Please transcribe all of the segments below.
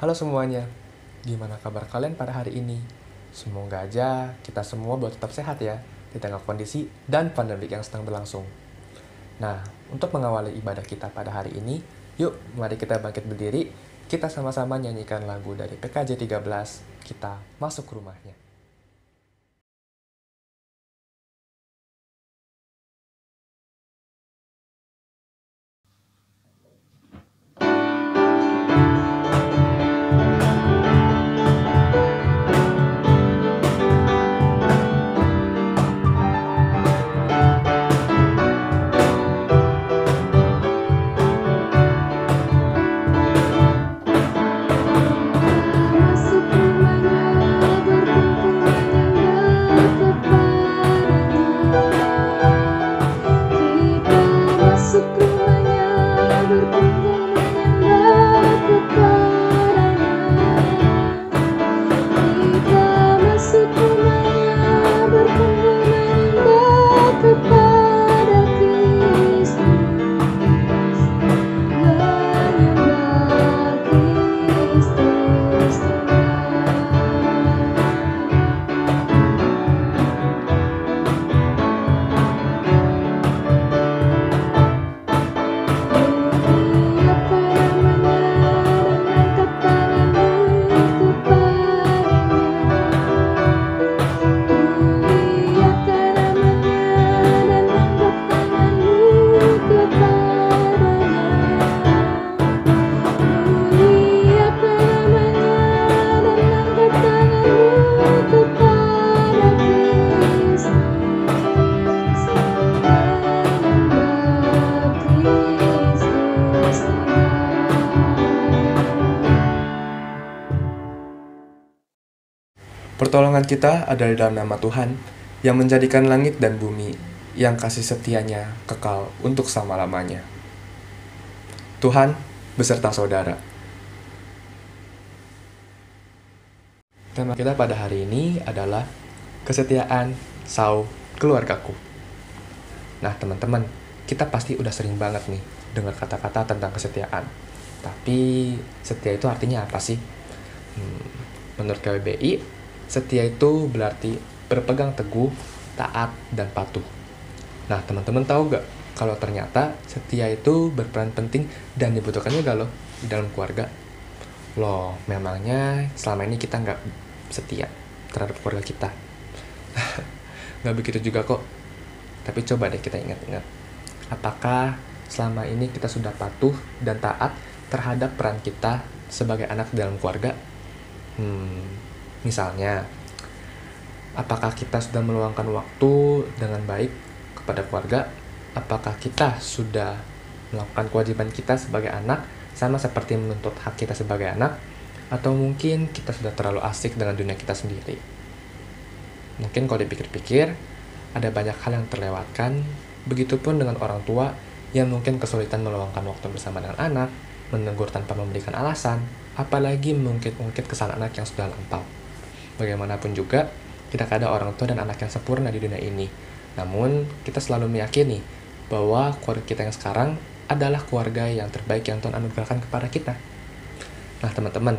Halo semuanya, gimana kabar kalian pada hari ini? Semoga aja kita semua boleh tetap sehat ya, di tengah kondisi dan pandemi yang sedang berlangsung. Nah, untuk mengawali ibadah kita pada hari ini, yuk mari kita bangkit berdiri, kita sama-sama nyanyikan lagu dari PKJ 13, kita masuk rumahnya. Masuk rumahnya, berkumpul menyembah kepadanya. Kita masuk rumahnya, berkumpul menyembah kepadanya. Kita masuk rumahnya, berkumpul menyembah kepada Kristus. Menyembah Kristus Muliakan namanya dan angkat tanganmu kepadanya. Muliakan namanya dan angkat tanganmu kepadanya. Muliakan namanya dan angkat tanganmu kepada Kristus. Menyembah Kristus Pertolongan kita ada di dalam nama Tuhan, yang menjadikan langit dan bumi, yang kasih setianya kekal untuk selama-lamanya. Tuhan beserta saudara. Tema kita pada hari ini adalah kesetiaan sau keluargaku. Nah teman-teman, kita pasti udah sering banget nih dengar kata-kata tentang kesetiaan. Tapi setia itu artinya apa sih? Menurut KBBI, setia itu berarti berpegang teguh, taat, dan patuh. Nah teman-teman tahu gak kalau ternyata setia itu berperan penting dan dibutuhkan juga loh di dalam keluarga? Loh, memangnya selama ini kita nggak setia terhadap keluarga kita? Nggak begitu juga kok. Tapi coba deh kita ingat-ingat. Apakah selama ini kita sudah patuh dan taat terhadap peran kita sebagai anak dalam keluarga? Misalnya, apakah kita sudah meluangkan waktu dengan baik kepada keluarga? Apakah kita sudah melakukan kewajiban kita sebagai anak sama seperti menuntut hak kita sebagai anak? Atau mungkin kita sudah terlalu asik dengan dunia kita sendiri? Mungkin kalau dipikir-pikir, ada banyak hal yang terlewatkan. Begitupun dengan orang tua yang mungkin kesulitan meluangkan waktu bersama dengan anak, menegur tanpa memberikan alasan, apalagi mengungkit-ungkit kesalahan anak yang sudah lampau. Bagaimanapun juga, tidak ada orang tua dan anak yang sempurna di dunia ini. Namun, kita selalu meyakini bahwa keluarga kita yang sekarang adalah keluarga yang terbaik yang Tuhan anugerahkan kepada kita. Nah, teman-teman,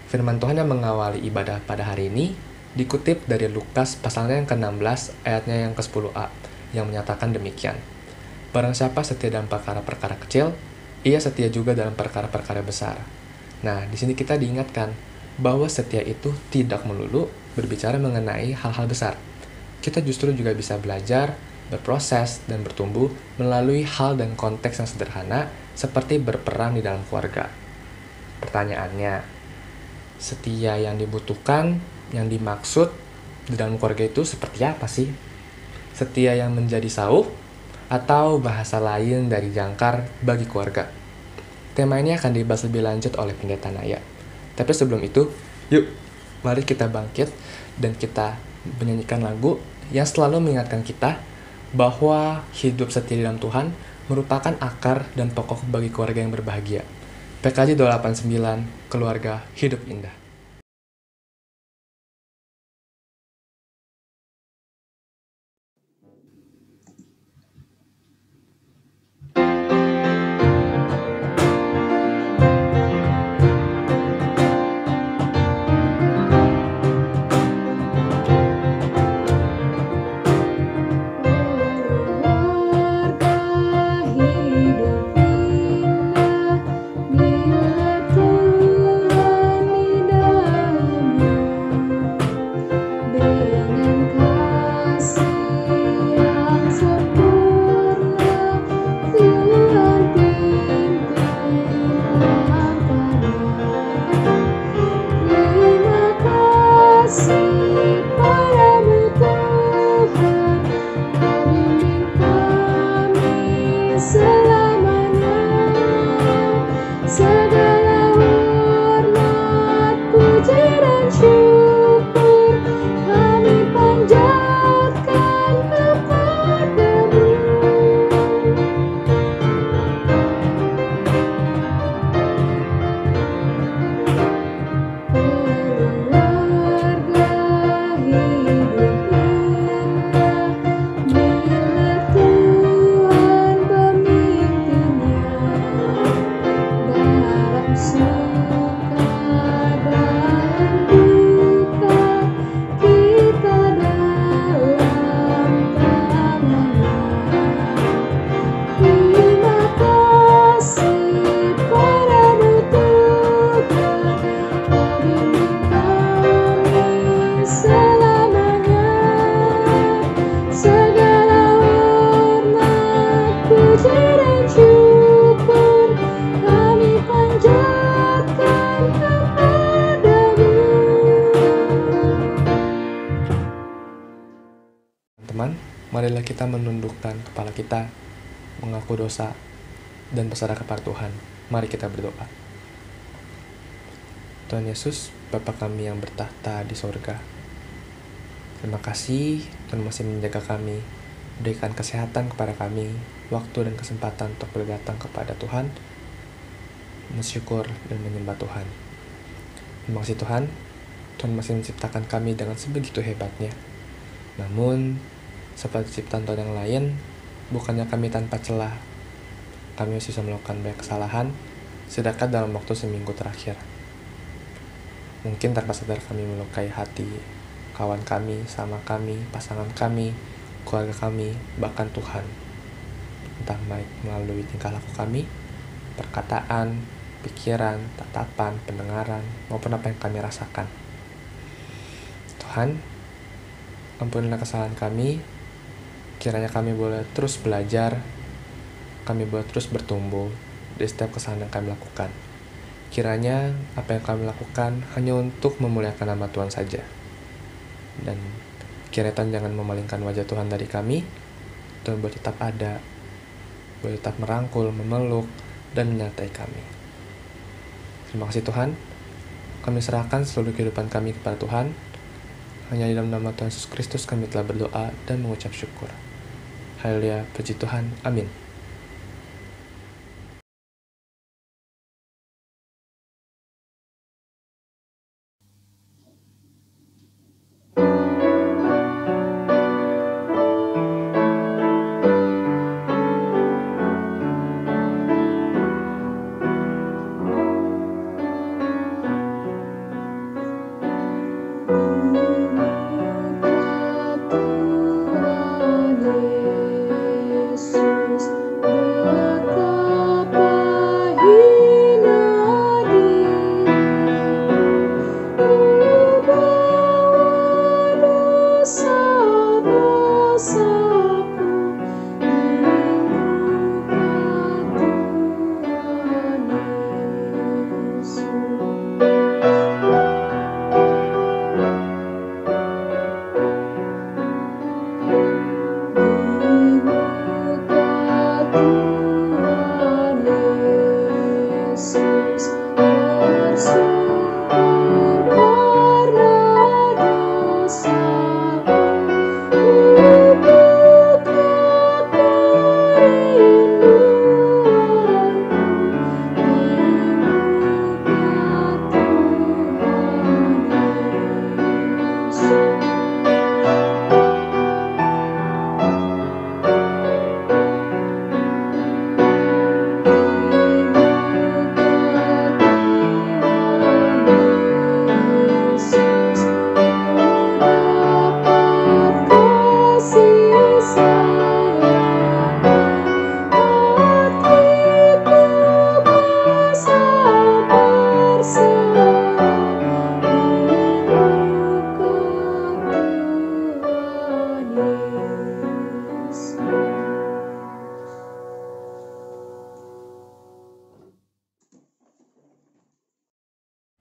firman Tuhan yang mengawali ibadah pada hari ini dikutip dari Lukas pasalnya yang ke-16 ayatnya yang ke-10a yang menyatakan demikian. Barang siapa setia dalam perkara-perkara kecil, ia setia juga dalam perkara-perkara besar. Nah, di sini kita diingatkan bahwa setia itu tidak melulu berbicara mengenai hal-hal besar. Kita justru juga bisa belajar, berproses, dan bertumbuh melalui hal dan konteks yang sederhana seperti berperan di dalam keluarga. Pertanyaannya, setia yang dibutuhkan, yang dimaksud di dalam keluarga itu seperti apa sih? Setia yang menjadi sauh atau bahasa lain dari jangkar bagi keluarga? Tema ini akan dibahas lebih lanjut oleh Pendeta Naya. Tapi sebelum itu, yuk mari kita bangkit dan kita menyanyikan lagu yang selalu mengingatkan kita bahwa hidup setia di dalam Tuhan merupakan akar dan pokok bagi keluarga yang berbahagia. PKJ 289, Keluarga Hidup Indah. suka dan duka kita dalam tangan-Nya. Terima kasih padamu Tuhan, Kau bimbing kami selamanya. Segala hormat, puji dan syukur kami panjatkan kepadamu. Teman, marilah kita menundukkan kepala kita, mengaku dosa, dan berserah kepada Tuhan. Mari kita berdoa. Tuhan Yesus, Bapa kami yang bertahta di sorga, terima kasih Tuhan masih menjaga kami, berikan kesehatan kepada kami, waktu dan kesempatan untuk berdatang kepada Tuhan, bersyukur dan menyembah Tuhan. Terima kasih Tuhan, Tuhan masih menciptakan kami dengan sebegitu hebatnya. Namun, seperti ciptaan Tuhan yang lain, bukannya kami tanpa celah, kami masih bisa melakukan banyak kesalahan, sedangkan dalam waktu seminggu terakhir. Mungkin tanpa sadar kami melukai hati kawan kami, sama kami, pasangan kami, keluarga kami, bahkan Tuhan. Entah baik melalui tingkah laku kami, perkataan, pikiran, tatapan, pendengaran, maupun apa yang kami rasakan. Tuhan, ampunilah kesalahan kami, kiranya kami boleh terus belajar, kami boleh terus bertumbuh di setiap kesalahan yang kami lakukan. Kiranya apa yang kami lakukan hanya untuk memuliakan nama Tuhan saja. Dan kiranya Tuhan jangan memalingkan wajah Tuhan dari kami. Tuhan boleh tetap ada, boleh tetap merangkul, memeluk, dan menyertai kami. Terima kasih Tuhan. Kami serahkan seluruh kehidupan kami kepada Tuhan. Hanya di dalam nama Tuhan Yesus Kristus kami telah berdoa dan mengucap syukur. Haleluya, puji Tuhan. Amin.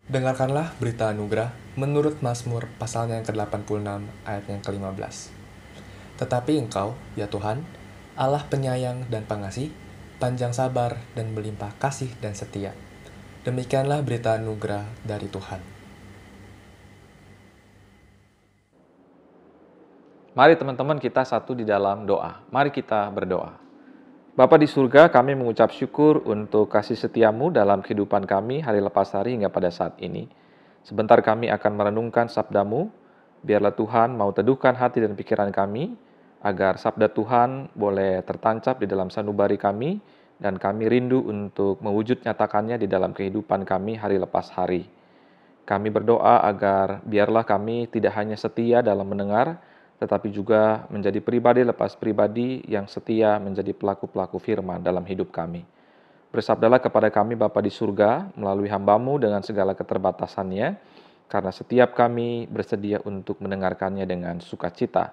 Dengarkanlah berita anugerah menurut Mazmur pasalnya yang ke-86 ayat yang ke-15. Tetapi Engkau, ya Tuhan, Allah penyayang dan pengasih, panjang sabar dan melimpah kasih dan setia. Demikianlah berita anugerah dari Tuhan. Mari teman-teman kita satu di dalam doa. Mari kita berdoa. Bapa di surga, kami mengucap syukur untuk kasih setiamu dalam kehidupan kami hari lepas hari hingga pada saat ini. Sebentar kami akan merenungkan sabdamu, biarlah Tuhan mau teduhkan hati dan pikiran kami, agar sabda Tuhan boleh tertancap di dalam sanubari kami, dan kami rindu untuk mewujud nyatakannya di dalam kehidupan kami hari lepas hari. Kami berdoa agar biarlah kami tidak hanya setia dalam mendengar, tetapi juga menjadi pribadi lepas pribadi yang setia menjadi pelaku-pelaku firman dalam hidup kami. Bersabdalah kepada kami Bapa di surga melalui hamba-Mu dengan segala keterbatasannya, karena setiap kami bersedia untuk mendengarkannya dengan sukacita.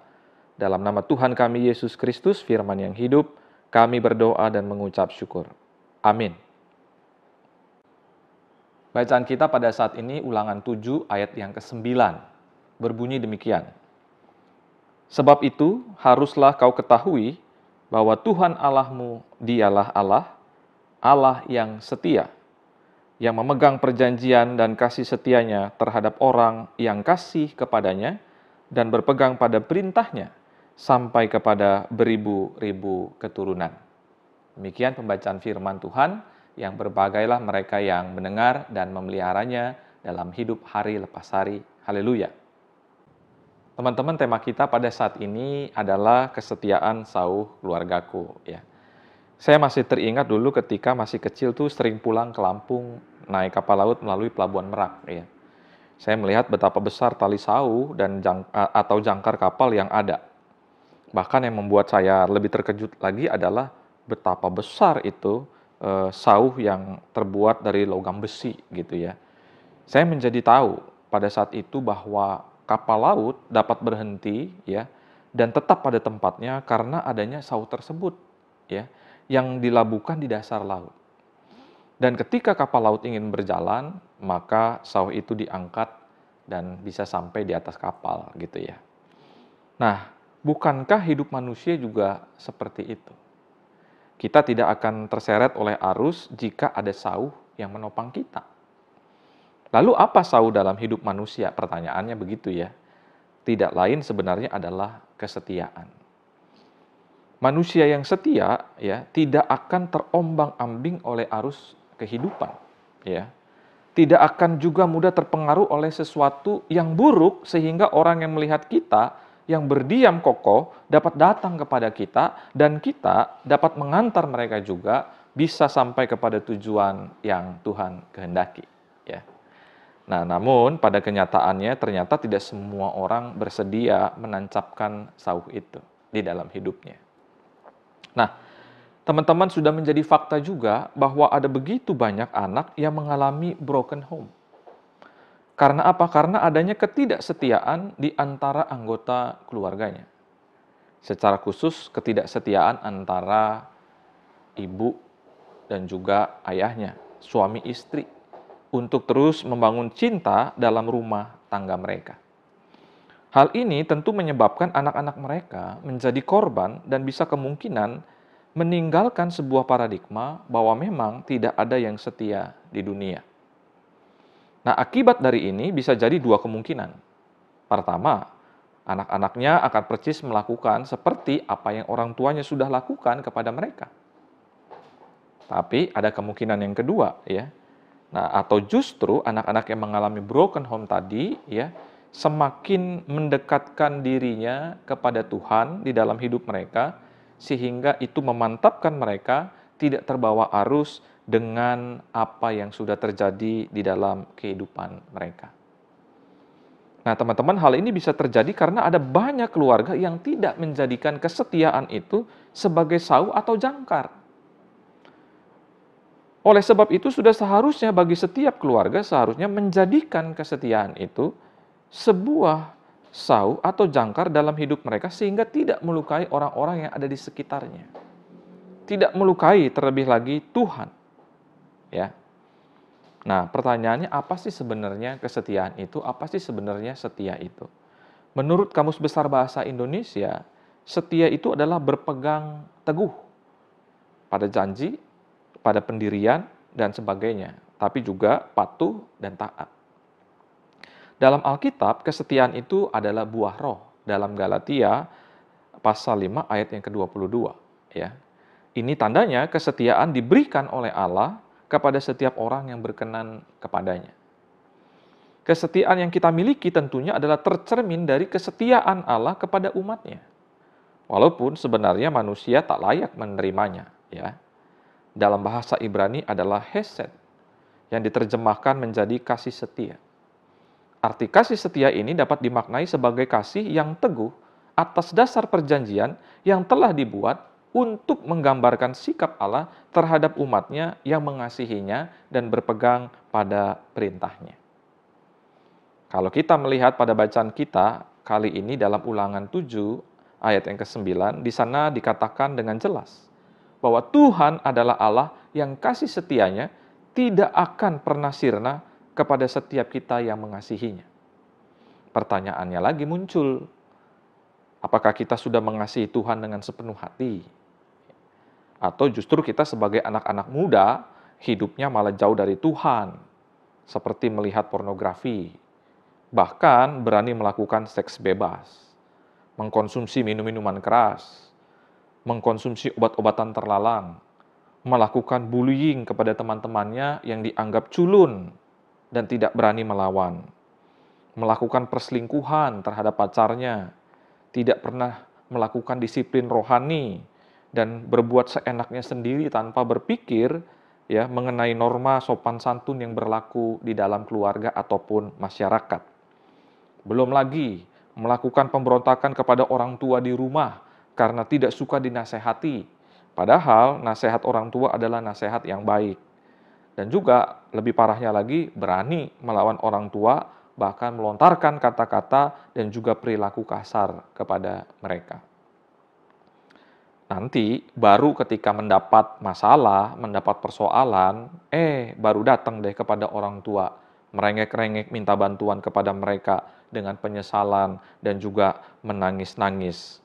Dalam nama Tuhan kami Yesus Kristus, firman yang hidup, kami berdoa dan mengucap syukur. Amin. Bacaan kita pada saat ini Ulangan 7 ayat yang ke-9, berbunyi demikian. Sebab itu haruslah kau ketahui bahwa Tuhan Allahmu dialah Allah, Allah yang setia, yang memegang perjanjian dan kasih setianya terhadap orang yang kasih kepadanya dan berpegang pada perintahnya sampai kepada beribu-ribu keturunan. Demikian pembacaan firman Tuhan, yang berbagailah mereka yang mendengar dan memeliharanya dalam hidup hari lepas hari. Haleluya. Teman-teman, tema kita pada saat ini adalah kesetiaan sauh keluargaku. Ya. Saya masih teringat dulu ketika masih kecil tuh sering pulang ke Lampung naik kapal laut melalui Pelabuhan Merak. Ya. Saya melihat betapa besar tali sauh dan atau jangkar kapal yang ada. Bahkan yang membuat saya lebih terkejut lagi adalah betapa besar itu sauh yang terbuat dari logam besi gitu ya. Saya menjadi tahu pada saat itu bahwa kapal laut dapat berhenti ya dan tetap pada tempatnya karena adanya sauh tersebut ya yang dilabuhkan di dasar laut. Dan ketika kapal laut ingin berjalan, maka sauh itu diangkat dan bisa sampai di atas kapal gitu ya. Nah, bukankah hidup manusia juga seperti itu? Kita tidak akan terseret oleh arus jika ada sauh yang menopang kita. Lalu apa sauh dalam hidup manusia? Pertanyaannya begitu ya. Tidak lain sebenarnya adalah kesetiaan. Manusia yang setia ya tidak akan terombang-ambing oleh arus kehidupan ya. Tidak akan juga mudah terpengaruh oleh sesuatu yang buruk sehingga orang yang melihat kita yang berdiam kokoh dapat datang kepada kita dan kita dapat mengantar mereka juga bisa sampai kepada tujuan yang Tuhan kehendaki ya. Nah, namun pada kenyataannya ternyata tidak semua orang bersedia menancapkan sauh itu di dalam hidupnya. Nah, teman-teman sudah menjadi fakta juga bahwa ada begitu banyak anak yang mengalami broken home. Karena apa? Karena adanya ketidaksetiaan di antara anggota keluarganya. Secara khusus ketidaksetiaan antara ibu dan juga ayahnya, suami istri, untuk terus membangun cinta dalam rumah tangga mereka. Hal ini tentu menyebabkan anak-anak mereka menjadi korban dan bisa kemungkinan meninggalkan sebuah paradigma bahwa memang tidak ada yang setia di dunia. Nah, akibat dari ini bisa jadi dua kemungkinan. Pertama, anak-anaknya akan persis melakukan seperti apa yang orang tuanya sudah lakukan kepada mereka. Tapi ada kemungkinan yang kedua, ya. Nah, atau justru anak-anak yang mengalami broken home tadi, ya, semakin mendekatkan dirinya kepada Tuhan di dalam hidup mereka, sehingga itu memantapkan mereka tidak terbawa arus dengan apa yang sudah terjadi di dalam kehidupan mereka. Nah, teman-teman, hal ini bisa terjadi karena ada banyak keluarga yang tidak menjadikan kesetiaan itu sebagai sauh atau jangkar. Oleh sebab itu, sudah seharusnya bagi setiap keluarga seharusnya menjadikan kesetiaan itu sebuah sauh atau jangkar dalam hidup mereka sehingga tidak melukai orang-orang yang ada di sekitarnya. Tidak melukai terlebih lagi Tuhan. Ya. Nah, pertanyaannya apa sih sebenarnya kesetiaan itu? Apa sih sebenarnya setia itu? Menurut Kamus Besar Bahasa Indonesia, setia itu adalah berpegang teguh pada janji, pada pendirian, dan sebagainya. Tapi juga patuh dan taat. Dalam Alkitab, kesetiaan itu adalah buah roh. Dalam Galatia, pasal 5 ayat yang ke-22. Ya. Ini tandanya kesetiaan diberikan oleh Allah kepada setiap orang yang berkenan kepadanya. Kesetiaan yang kita miliki tentunya adalah tercermin dari kesetiaan Allah kepada umatnya. Walaupun sebenarnya manusia tak layak menerimanya. Ya. dalam bahasa Ibrani adalah hesed, yang diterjemahkan menjadi kasih setia. Arti kasih setia ini dapat dimaknai sebagai kasih yang teguh atas dasar perjanjian yang telah dibuat untuk menggambarkan sikap Allah terhadap umatnya yang mengasihinya dan berpegang pada perintahnya. Kalau kita melihat pada bacaan kita kali ini dalam Ulangan 7 ayat yang ke-9, di sana dikatakan dengan jelas bahwa Tuhan adalah Allah yang kasih setianya tidak akan pernah sirna kepada setiap kita yang mengasihinya. Pertanyaannya lagi muncul, apakah kita sudah mengasihi Tuhan dengan sepenuh hati? Atau justru kita sebagai anak-anak muda, hidupnya malah jauh dari Tuhan, seperti melihat pornografi, bahkan berani melakukan seks bebas, mengkonsumsi minum-minuman keras, mengkonsumsi obat-obatan terlarang, melakukan bullying kepada teman-temannya yang dianggap culun dan tidak berani melawan, melakukan perselingkuhan terhadap pacarnya, tidak pernah melakukan disiplin rohani, dan berbuat seenaknya sendiri tanpa berpikir ya mengenai norma sopan santun yang berlaku di dalam keluarga ataupun masyarakat. Belum lagi melakukan pemberontakan kepada orang tua di rumah karena tidak suka dinasehati. Padahal nasihat orang tua adalah nasihat yang baik. Dan juga lebih parahnya lagi berani melawan orang tua, bahkan melontarkan kata-kata dan juga perilaku kasar kepada mereka. Nanti baru ketika mendapat masalah, mendapat persoalan, baru datang deh kepada orang tua, merengek-rengek minta bantuan kepada mereka dengan penyesalan dan juga menangis-nangis.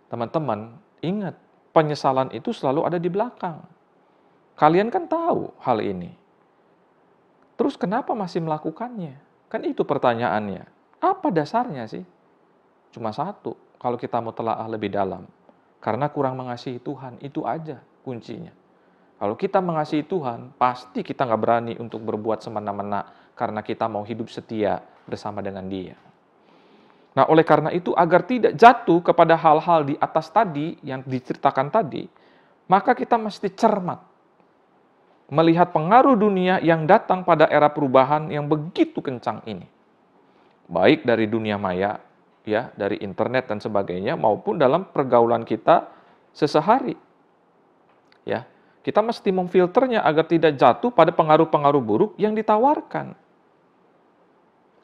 Teman-teman, ingat, penyesalan itu selalu ada di belakang. Kalian kan tahu hal ini. Terus kenapa masih melakukannya? Kan itu pertanyaannya. Apa dasarnya sih? Cuma satu, kalau kita mau telaah lebih dalam. Karena kurang mengasihi Tuhan, itu aja kuncinya. Kalau kita mengasihi Tuhan, pasti kita nggak berani untuk berbuat semena-mena karena kita mau hidup setia bersama dengan Dia. Nah, oleh karena itu, agar tidak jatuh kepada hal-hal di atas tadi, yang diceritakan tadi, maka kita mesti cermat. Melihat pengaruh dunia yang datang pada era perubahan yang begitu kencang ini. Baik dari dunia maya, ya, dari internet dan sebagainya, maupun dalam pergaulan kita sehari-hari. Ya, kita mesti memfilternya agar tidak jatuh pada pengaruh-pengaruh buruk yang ditawarkan.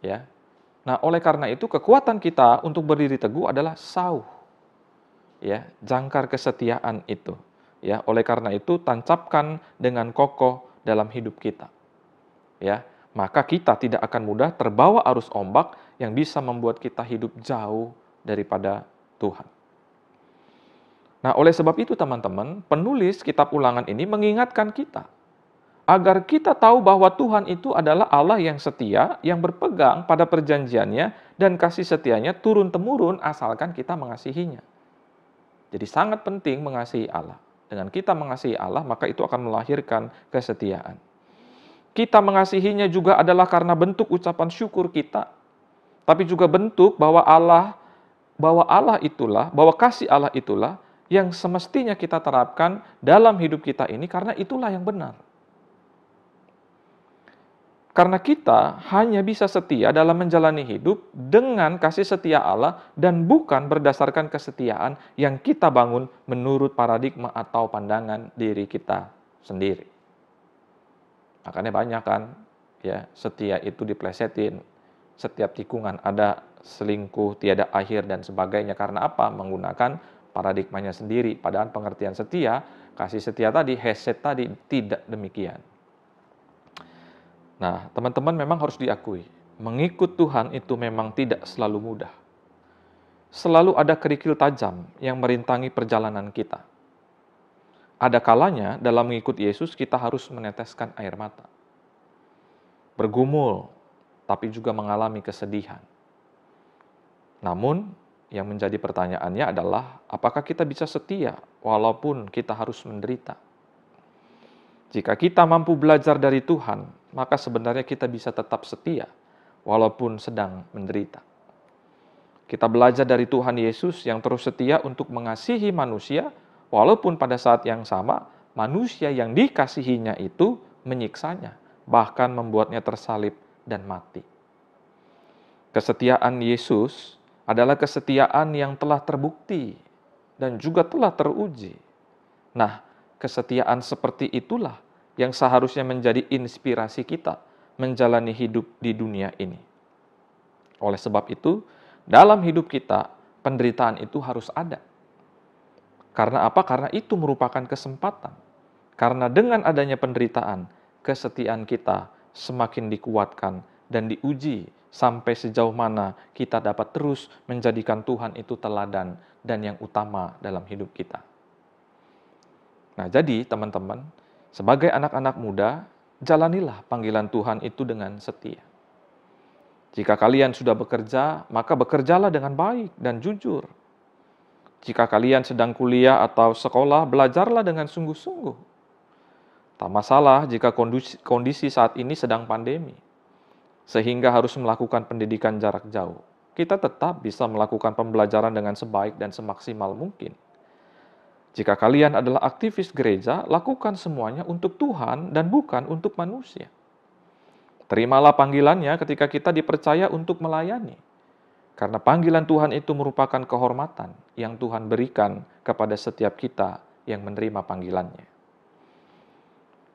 Ya. Nah, oleh karena itu kekuatan kita untuk berdiri teguh adalah sauh. Ya, jangkar kesetiaan itu. Ya, oleh karena itu tancapkan dengan kokoh dalam hidup kita. Ya, maka kita tidak akan mudah terbawa arus ombak yang bisa membuat kita hidup jauh daripada Tuhan. Nah, oleh sebab itu teman-teman, penulis kitab Ulangan ini mengingatkan kita agar kita tahu bahwa Tuhan itu adalah Allah yang setia, yang berpegang pada perjanjiannya, dan kasih setianya turun-temurun asalkan kita mengasihinya. Jadi sangat penting mengasihi Allah. Dengan kita mengasihi Allah, maka itu akan melahirkan kesetiaan. Kita mengasihinya juga adalah karena bentuk ucapan syukur kita, tapi juga bentuk bahwa kasih Allah itulah yang semestinya kita terapkan dalam hidup kita ini, karena itulah yang benar. Karena kita hanya bisa setia dalam menjalani hidup dengan kasih setia Allah dan bukan berdasarkan kesetiaan yang kita bangun menurut paradigma atau pandangan diri kita sendiri. Makanya banyak kan, ya, setia itu diplesetin, setiap tikungan ada selingkuh, tiada akhir dan sebagainya. Karena apa? Menggunakan paradigmanya sendiri. Padahal pengertian setia, kasih setia tadi, hesed tadi, tidak demikian. Nah, teman-teman memang harus diakui, mengikut Tuhan itu memang tidak selalu mudah. Selalu ada kerikil tajam yang merintangi perjalanan kita. Ada kalanya dalam mengikut Yesus kita harus meneteskan air mata. Bergumul, tapi juga mengalami kesedihan. Namun, yang menjadi pertanyaannya adalah, apakah kita bisa setia walaupun kita harus menderita? Jika kita mampu belajar dari Tuhan, maka sebenarnya kita bisa tetap setia walaupun sedang menderita. Kita belajar dari Tuhan Yesus yang terus setia untuk mengasihi manusia, walaupun pada saat yang sama manusia yang dikasihinya itu menyiksanya, bahkan membuatnya tersalib dan mati. Kesetiaan Yesus adalah kesetiaan yang telah terbukti dan juga telah teruji. Nah, kesetiaan seperti itulah yang seharusnya menjadi inspirasi kita menjalani hidup di dunia ini. Oleh sebab itu, dalam hidup kita, penderitaan itu harus ada. Karena apa? Karena itu merupakan kesempatan. Karena dengan adanya penderitaan, kesetiaan kita semakin dikuatkan dan diuji sampai sejauh mana kita dapat terus menjadikan Tuhan itu teladan dan yang utama dalam hidup kita. Nah, jadi teman-teman, sebagai anak-anak muda, jalanilah panggilan Tuhan itu dengan setia. Jika kalian sudah bekerja, maka bekerjalah dengan baik dan jujur. Jika kalian sedang kuliah atau sekolah, belajarlah dengan sungguh-sungguh. Tak masalah jika kondisi saat ini sedang pandemi, sehingga harus melakukan pendidikan jarak jauh. Kita tetap bisa melakukan pembelajaran dengan sebaik dan semaksimal mungkin. Jika kalian adalah aktivis gereja, lakukan semuanya untuk Tuhan dan bukan untuk manusia. Terimalah panggilannya ketika kita dipercaya untuk melayani. Karena panggilan Tuhan itu merupakan kehormatan yang Tuhan berikan kepada setiap kita yang menerima panggilannya.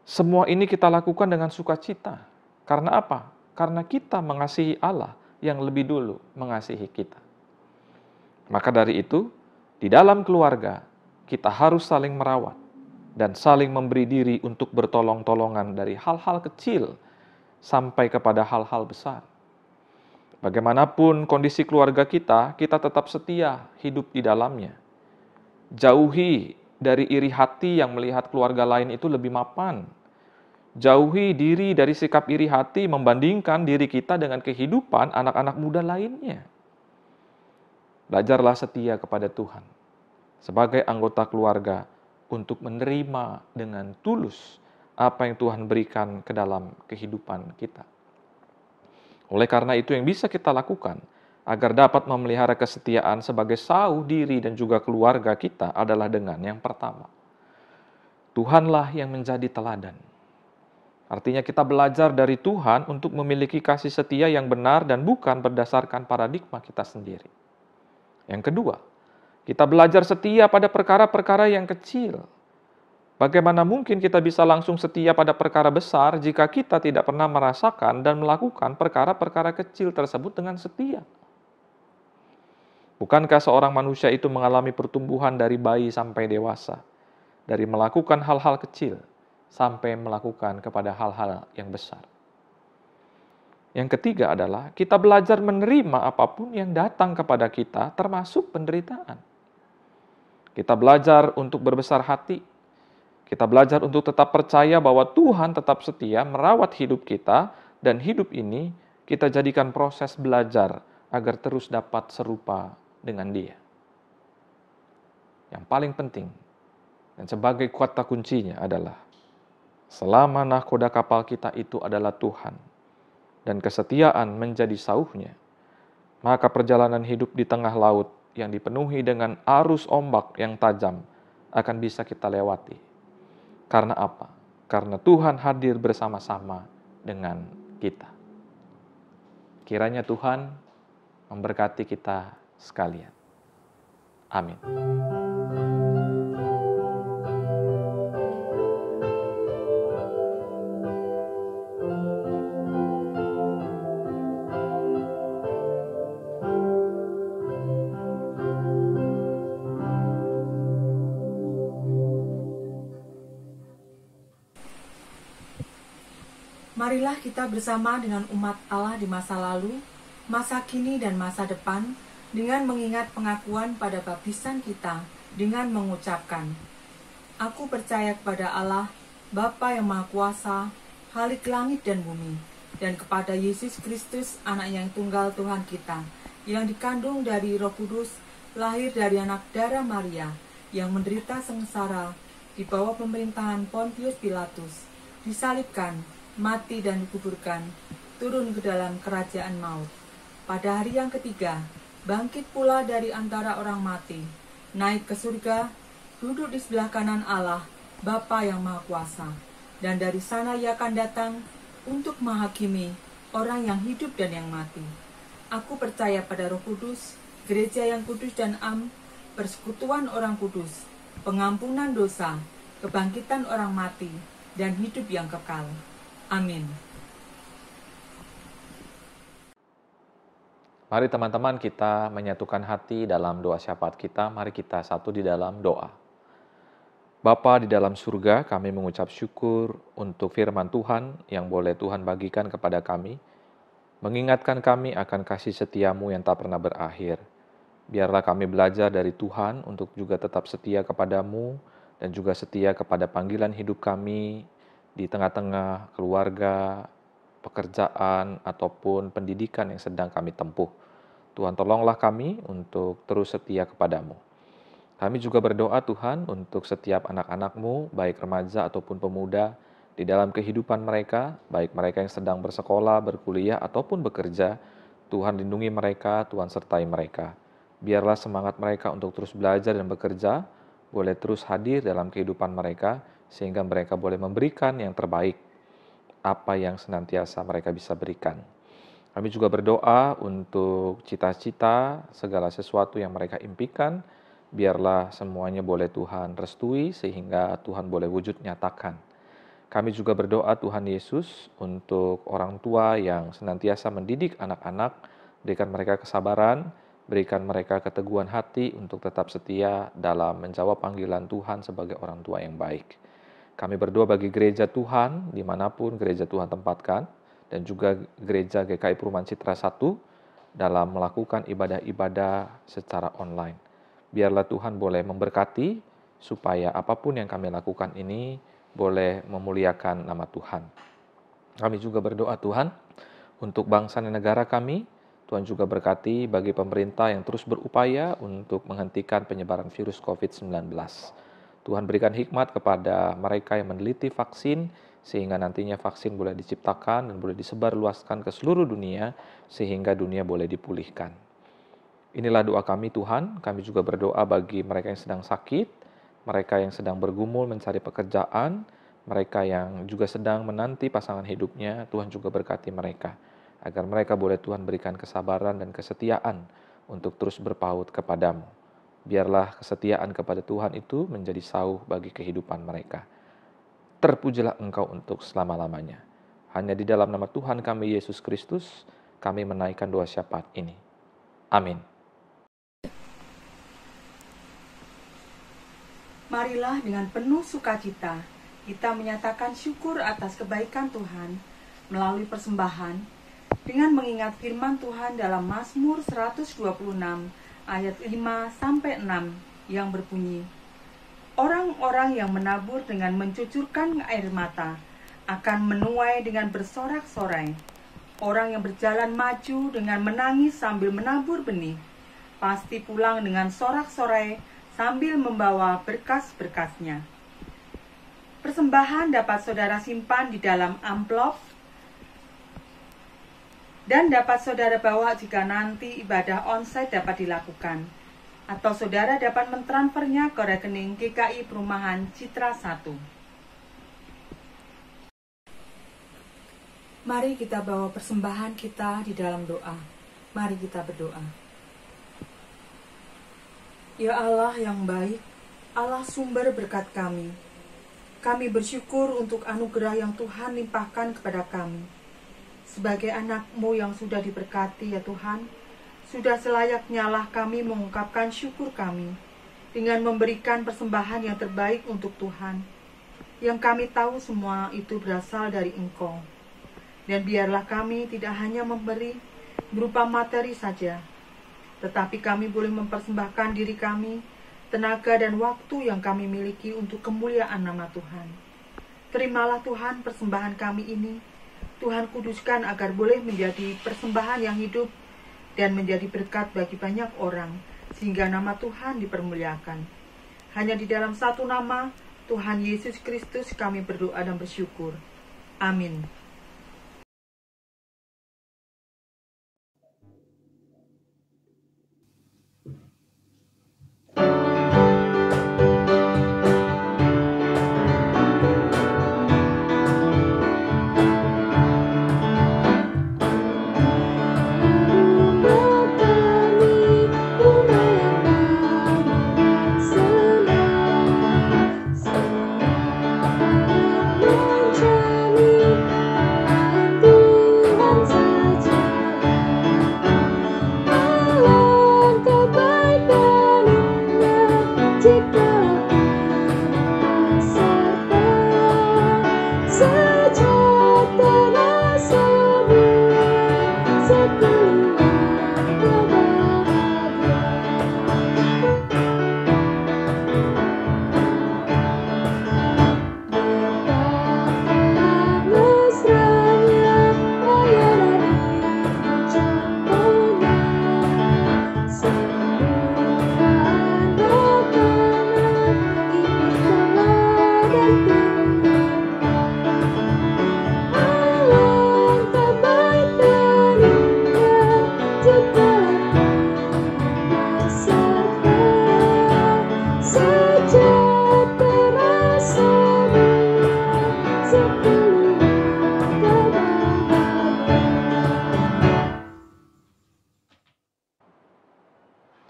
Semua ini kita lakukan dengan sukacita. Karena apa? Karena kita mengasihi Allah yang lebih dulu mengasihi kita. Maka dari itu, di dalam keluarga, kita harus saling merawat dan saling memberi diri untuk bertolong-tolongan dari hal-hal kecil sampai kepada hal-hal besar. Bagaimanapun kondisi keluarga kita tetap setia hidup di dalamnya. Jauhi dari iri hati yang melihat keluarga lain itu lebih mapan. Jauhi diri dari sikap iri hati membandingkan diri kita dengan kehidupan anak-anak muda lainnya. Belajarlah setia kepada Tuhan sebagai anggota keluarga untuk menerima dengan tulus apa yang Tuhan berikan ke dalam kehidupan kita. Oleh karena itu yang bisa kita lakukan agar dapat memelihara kesetiaan sebagai sauh diri dan juga keluarga kita adalah dengan yang pertama. Tuhanlah yang menjadi teladan. Artinya kita belajar dari Tuhan untuk memiliki kasih setia yang benar dan bukan berdasarkan paradigma kita sendiri. Yang kedua, kita belajar setia pada perkara-perkara yang kecil. Bagaimana mungkin kita bisa langsung setia pada perkara besar jika kita tidak pernah merasakan dan melakukan perkara-perkara kecil tersebut dengan setia? Bukankah seorang manusia itu mengalami pertumbuhan dari bayi sampai dewasa, dari melakukan hal-hal kecil sampai melakukan kepada hal-hal yang besar? Yang ketiga adalah kita belajar menerima apapun yang datang kepada kita, termasuk penderitaan. Kita belajar untuk berbesar hati. Kita belajar untuk tetap percaya bahwa Tuhan tetap setia merawat hidup kita, dan hidup ini kita jadikan proses belajar agar terus dapat serupa dengan Dia. Yang paling penting dan sebagai kata kuncinya adalah selama nahkoda kapal kita itu adalah Tuhan dan kesetiaan menjadi sauhnya, maka perjalanan hidup di tengah laut yang dipenuhi dengan arus ombak yang tajam akan bisa kita lewati. Karena apa? Karena Tuhan hadir bersama-sama dengan kita. Kiranya Tuhan memberkati kita sekalian. Amin. Marilah kita bersama dengan umat Allah di masa lalu, masa kini dan masa depan, dengan mengingat pengakuan pada baptisan kita, dengan mengucapkan, Aku percaya kepada Allah, Bapa yang Maha Kuasa, Khalik langit dan bumi, dan kepada Yesus Kristus, Anak yang tunggal Tuhan kita, yang dikandung dari Roh Kudus, lahir dari anak darah Maria, yang menderita sengsara di bawah pemerintahan Pontius Pilatus, disalibkan, mati dan dikuburkan, turun ke dalam kerajaan maut. Pada hari yang ketiga, bangkit pula dari antara orang mati, naik ke surga, duduk di sebelah kanan Allah, Bapa yang Maha Kuasa, dan dari sana ia akan datang untuk menghakimi orang yang hidup dan yang mati. Aku percaya pada Roh Kudus, gereja yang kudus dan am, persekutuan orang kudus, pengampunan dosa, kebangkitan orang mati, dan hidup yang kekal. Amin. Mari teman-teman kita menyatukan hati dalam doa syafaat kita. Mari kita satu di dalam doa. Bapa di dalam surga, kami mengucap syukur untuk firman Tuhan yang boleh Tuhan bagikan kepada kami, mengingatkan kami akan kasih setiamu yang tak pernah berakhir. Biarlah kami belajar dari Tuhan untuk juga tetap setia kepadamu dan juga setia kepada panggilan hidup kami di tengah-tengah keluarga, pekerjaan, ataupun pendidikan yang sedang kami tempuh. Tuhan tolonglah kami untuk terus setia kepadamu. Kami juga berdoa Tuhan untuk setiap anak-anak-Mu, baik remaja ataupun pemuda, di dalam kehidupan mereka, baik mereka yang sedang bersekolah, berkuliah, ataupun bekerja. Tuhan lindungi mereka, Tuhan sertai mereka. Biarlah semangat mereka untuk terus belajar dan bekerja, boleh terus hadir dalam kehidupan mereka, sehingga mereka boleh memberikan yang terbaik, apa yang senantiasa mereka bisa berikan. Kami juga berdoa untuk cita-cita, segala sesuatu yang mereka impikan, biarlah semuanya boleh Tuhan restui sehingga Tuhan boleh wujud nyatakan. Kami juga berdoa Tuhan Yesus untuk orang tua yang senantiasa mendidik anak-anak, berikan mereka kesabaran, berikan mereka keteguhan hati untuk tetap setia dalam menjawab panggilan Tuhan sebagai orang tua yang baik. Kami berdoa bagi gereja Tuhan, dimanapun gereja Tuhan tempatkan, dan juga gereja GKI Perumahan Citra 1 dalam melakukan ibadah-ibadah secara online. Biarlah Tuhan boleh memberkati supaya apapun yang kami lakukan ini boleh memuliakan nama Tuhan. Kami juga berdoa Tuhan untuk bangsa dan negara kami. Tuhan juga berkati bagi pemerintah yang terus berupaya untuk menghentikan penyebaran virus COVID-19. Tuhan berikan hikmat kepada mereka yang meneliti vaksin, sehingga nantinya vaksin boleh diciptakan dan boleh disebarluaskan ke seluruh dunia, sehingga dunia boleh dipulihkan. Inilah doa kami Tuhan, kami juga berdoa bagi mereka yang sedang sakit, mereka yang sedang bergumul mencari pekerjaan, mereka yang juga sedang menanti pasangan hidupnya, Tuhan juga berkati mereka, agar mereka boleh Tuhan berikan kesabaran dan kesetiaan untuk terus berpaut kepadamu. Biarlah kesetiaan kepada Tuhan itu menjadi sauh bagi kehidupan mereka. Terpujilah Engkau untuk selama-lamanya. Hanya di dalam nama Tuhan kami Yesus Kristus, kami menaikkan doa syafaat ini. Amin. Marilah dengan penuh sukacita kita menyatakan syukur atas kebaikan Tuhan melalui persembahan dengan mengingat firman Tuhan dalam Mazmur 126 ayat 5-6 yang berbunyi, orang-orang yang menabur dengan mencucurkan air mata akan menuai dengan bersorak-sorai. Orang yang berjalan maju dengan menangis sambil menabur benih pasti pulang dengan sorak-sorai sambil membawa berkas-berkasnya. Persembahan dapat saudara simpan di dalam amplop dan dapat saudara bawa jika nanti ibadah onsite dapat dilakukan, atau saudara dapat mentransfernya ke rekening GKI Perumahan Citra 1. Mari kita bawa persembahan kita di dalam doa. Mari kita berdoa. Ya Allah yang baik, Allah sumber berkat kami. Kami bersyukur untuk anugerah yang Tuhan limpahkan kepada kami. Sebagai anak-Mu yang sudah diberkati ya Tuhan, sudah selayaknya lah kami mengungkapkan syukur kami dengan memberikan persembahan yang terbaik untuk Tuhan. Yang kami tahu semua itu berasal dari Engkau. Dan biarlah kami tidak hanya memberi berupa materi saja, tetapi kami boleh mempersembahkan diri kami, tenaga dan waktu yang kami miliki untuk kemuliaan nama Tuhan. Terimalah Tuhan persembahan kami ini. Tuhan kuduskan agar boleh menjadi persembahan yang hidup dan menjadi berkat bagi banyak orang, sehingga nama Tuhan dipermuliakan. Hanya di dalam satu nama, Tuhan Yesus Kristus kami berdoa dan bersyukur. Amin.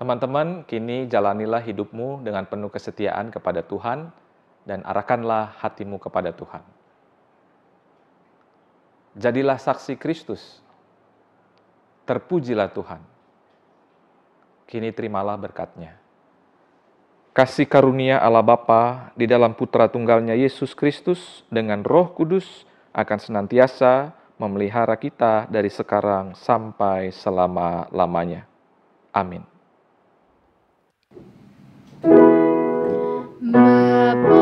Teman-teman, kini jalanilah hidupmu dengan penuh kesetiaan kepada Tuhan dan arahkanlah hatimu kepada Tuhan. Jadilah saksi Kristus. Terpujilah Tuhan. Kini terimalah berkat-Nya. Kasih karunia Allah Bapa di dalam Putra Tunggalnya Yesus Kristus dengan Roh Kudus akan senantiasa memelihara kita dari sekarang sampai selama-lamanya. Amin. Bapa